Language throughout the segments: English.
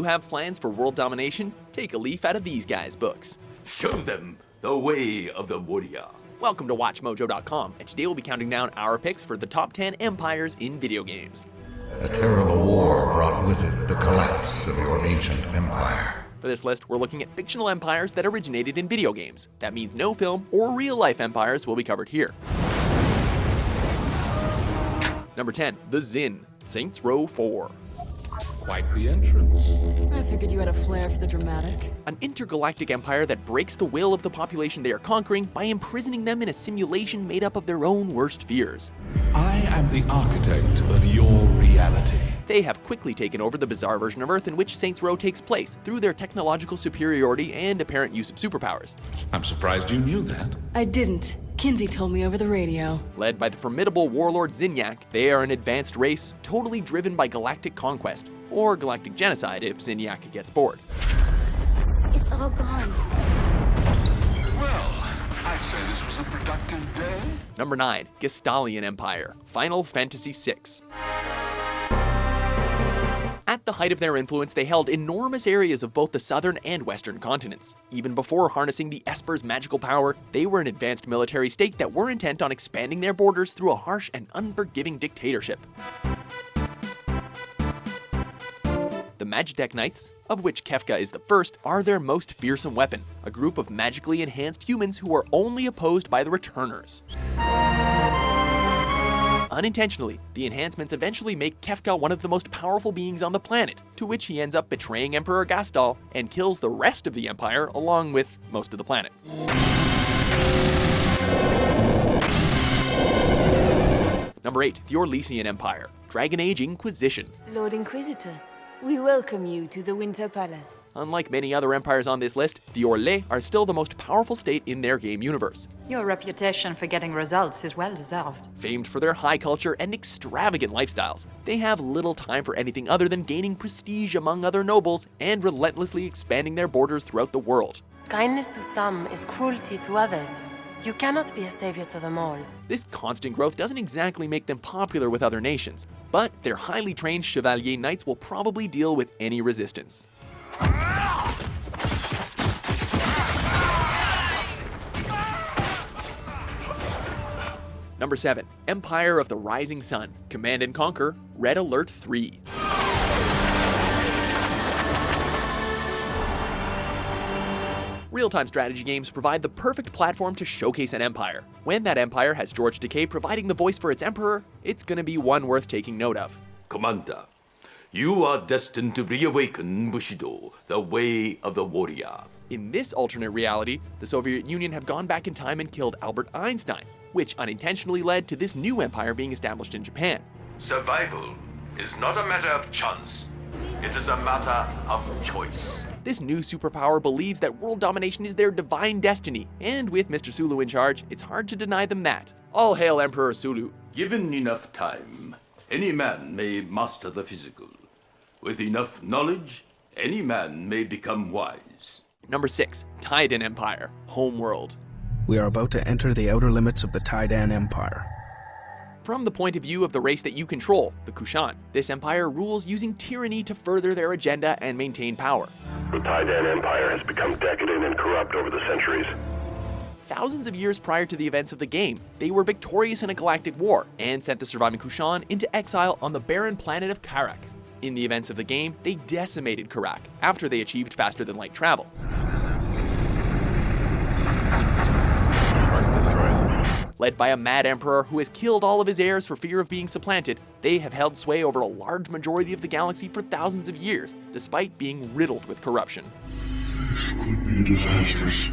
you have plans for world domination, take a leaf out of these guys' books. Show them the way of the warrior. Welcome to WatchMojo.com, and today we'll be counting down our picks for the top 10 empires in video games. A terrible war brought with it the collapse of your ancient empire. For this list, we're looking at fictional empires that originated in video games. That means no film or real-life empires will be covered here. Number 10, the Xin, Saints Row 4. Quite the entrance. I figured you had a flair for the dramatic. An intergalactic empire that breaks the will of the population they are conquering by imprisoning them in a simulation made up of their own worst fears. I am the architect of your reality. They have quickly taken over the bizarre version of Earth in which Saints Row takes place through their technological superiority and apparent use of superpowers. I'm surprised you knew that. I didn't. Kinsey told me over the radio. Led by the formidable warlord Zinyak, they are an advanced race, totally driven by galactic conquest, or galactic genocide if Zinyak gets bored. It's all gone. Well, I'd say this was a productive day. Number 9, Gestalian Empire, Final Fantasy VI. At the height of their influence, they held enormous areas of both the southern and western continents. Even before harnessing the Esper's magical power, they were an advanced military state that were intent on expanding their borders through a harsh and unforgiving dictatorship. The Magitek Knights, of which Kefka is the first, are their most fearsome weapon, a group of magically enhanced humans who are only opposed by the Returners. Unintentionally, the enhancements eventually make Kefka one of the most powerful beings on the planet, to which he ends up betraying Emperor Gastal and kills the rest of the Empire along with most of the planet. Number 8, the Orlesian Empire, Dragon Age Inquisition. Lord Inquisitor, we welcome you to the Winter Palace. Unlike many other empires on this list, the Orlais are still the most powerful state in their game universe. Your reputation for getting results is well deserved. Famed for their high culture and extravagant lifestyles, they have little time for anything other than gaining prestige among other nobles and relentlessly expanding their borders throughout the world. Kindness to some is cruelty to others. You cannot be a savior to them all. This constant growth doesn't exactly make them popular with other nations, but their highly trained Chevalier Knights will probably deal with any resistance. Number 7, Empire of the Rising Sun, Command & Conquer, Red Alert 3. Real-time strategy games provide the perfect platform to showcase an empire. When that empire has George Takei providing the voice for its emperor, it's gonna be one worth taking note of. Commander, you are destined to reawaken Bushido, the way of the warrior. In this alternate reality, the Soviet Union have gone back in time and killed Albert Einstein, which unintentionally led to this new empire being established in Japan. Survival is not a matter of chance. It is a matter of choice. This new superpower believes that world domination is their divine destiny, and with Mr. Sulu in charge, it's hard to deny them that. All hail Emperor Sulu. Given enough time, any man may master the physical. With enough knowledge, any man may become wise. Number 6, Taidan Empire, Homeworld. We are about to enter the outer limits of the Taidan Empire. From the point of view of the race that you control, the Kushan, this empire rules using tyranny to further their agenda and maintain power. The Taidan Empire has become decadent and corrupt over the centuries. Thousands of years prior to the events of the game, they were victorious in a galactic war and sent the surviving Kushan into exile on the barren planet of Karak. In the events of the game, they decimated Karak after they achieved faster-than-light travel. Led by a mad emperor who has killed all of his heirs for fear of being supplanted, they have held sway over a large majority of the galaxy for thousands of years, despite being riddled with corruption. This could be disastrous.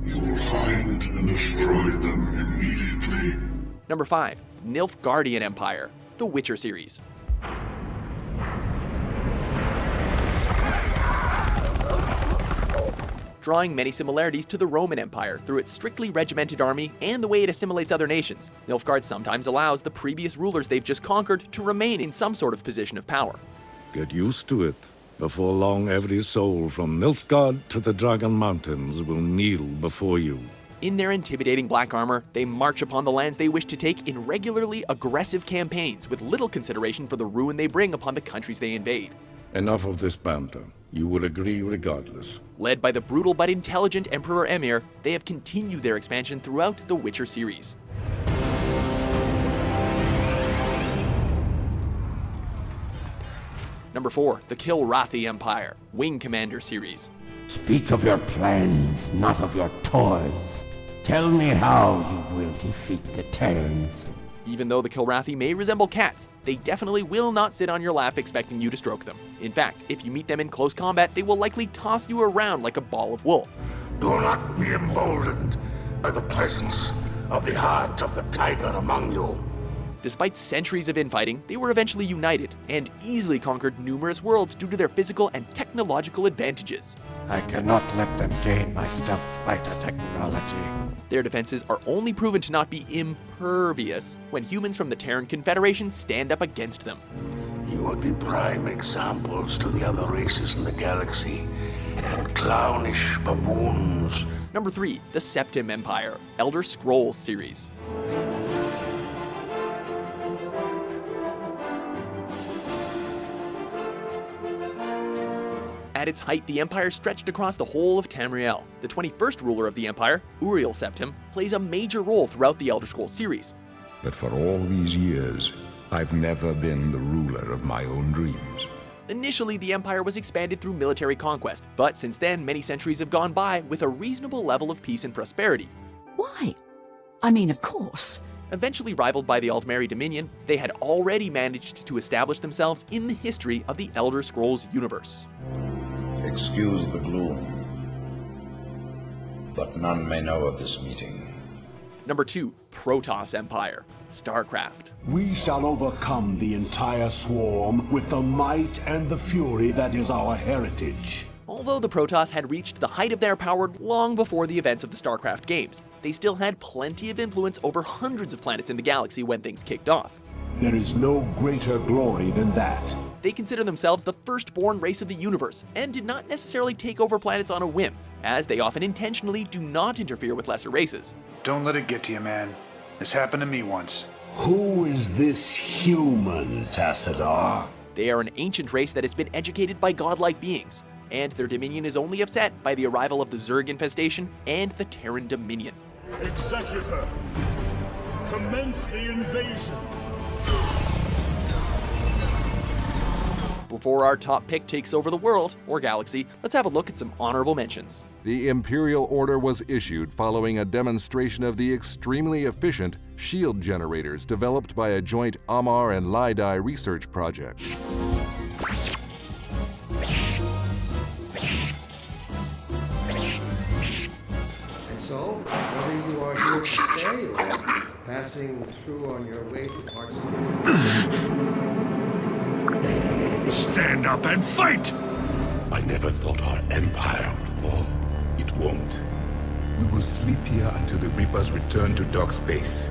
You will find and destroy them immediately. Number 5, Nilfgaardian Empire, The Witcher series. Drawing many similarities to the Roman Empire through its strictly regimented army and the way it assimilates other nations, Nilfgaard sometimes allows the previous rulers they've just conquered to remain in some sort of position of power. Get used to it. Before long, every soul from Nilfgaard to the Dragon Mountains will kneel before you. In their intimidating black armor, they march upon the lands they wish to take in regularly aggressive campaigns with little consideration for the ruin they bring upon the countries they invade. Enough of this banter. You will agree regardless. Led by the brutal but intelligent Emperor Emir, they have continued their expansion throughout the Witcher series. Number 4, the Kilrathi Empire, Wing Commander series. Speak of your plans, not of your toys. Tell me how you will defeat the Terrans. Even though the Kilrathi may resemble cats, they definitely will not sit on your lap expecting you to stroke them. In fact, if you meet them in close combat, they will likely toss you around like a ball of wool. Do not be emboldened by the presence of the heart of the tiger among you. Despite centuries of infighting, they were eventually united and easily conquered numerous worlds due to their physical and technological advantages. I cannot let them gain my stealth fighter technology. Their defenses are only proven to not be impervious when humans from the Terran Confederation stand up against them. You will be prime examples to the other races in the galaxy. Clownish baboons. Number 3, the Septim Empire, Elder Scrolls series. At its height, the Empire stretched across the whole of Tamriel. The 21st ruler of the Empire, Uriel Septim, plays a major role throughout the Elder Scrolls series. But for all these years, I've never been the ruler of my own dreams. Initially, the Empire was expanded through military conquest, but since then, many centuries have gone by with a reasonable level of peace and prosperity. Why? I mean, of course. Eventually rivaled by the Aldmeri Dominion, they had already managed to establish themselves in the history of the Elder Scrolls universe. Excuse the gloom, but none may know of this meeting. Number 2, Protoss Empire, Starcraft. We shall overcome the entire swarm with the might and the fury that is our heritage. Although the Protoss had reached the height of their power long before the events of the Starcraft games, they still had plenty of influence over hundreds of planets in the galaxy when things kicked off. There is no greater glory than that. They consider themselves the firstborn race of the universe, and did not necessarily take over planets on a whim, as they often intentionally do not interfere with lesser races. Don't let it get to you, man. This happened to me once. Who is this human, Tassadar? They are an ancient race that has been educated by godlike beings, and their dominion is only upset by the arrival of the Zerg infestation and the Terran Dominion. Executor, commence the invasion. Before our top pick takes over the world, or galaxy, let's have a look at some honorable mentions. The Imperial Order was issued following a demonstration of the extremely efficient shield generators developed by a joint Amar and Lidai research project. And so, whether you are here to stay or passing through on your way to parts of the world, stand up and fight! I never thought our empire would fall. It won't. We will sleep here until the Reapers return to dark space.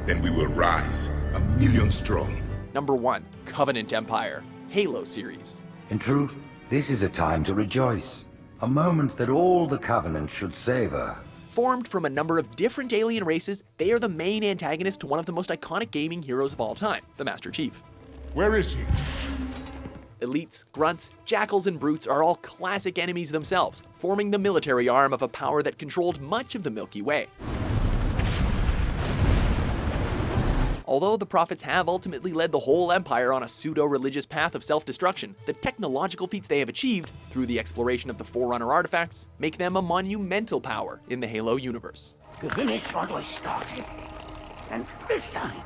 Then we will rise, 1,000,000 strong. Number 1, Covenant Empire, Halo series. In truth, this is a time to rejoice. A moment that all the Covenant should savor. Formed from a number of different alien races, they are the main antagonist to one of the most iconic gaming heroes of all time, the Master Chief. Where is he? Elites, grunts, jackals, and brutes are all classic enemies themselves, forming the military arm of a power that controlled much of the Milky Way. Although the prophets have ultimately led the whole empire on a pseudo-religious path of self-destruction, the technological feats they have achieved, through the exploration of the Forerunner artifacts, make them a monumental power in the Halo universe. You finished what we started, and this time,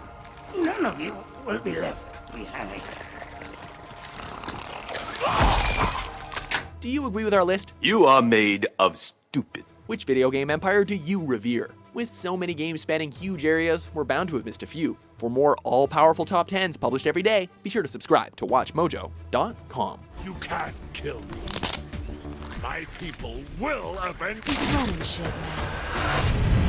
none of you will be left behind. Do you agree with our list? You are made of stupid. Which video game empire do you revere? With so many games spanning huge areas, we're bound to have missed a few. For more all-powerful top 10s published every day, be sure to subscribe to WatchMojo.com. You can't kill me. My people will avenge. He's running shit now.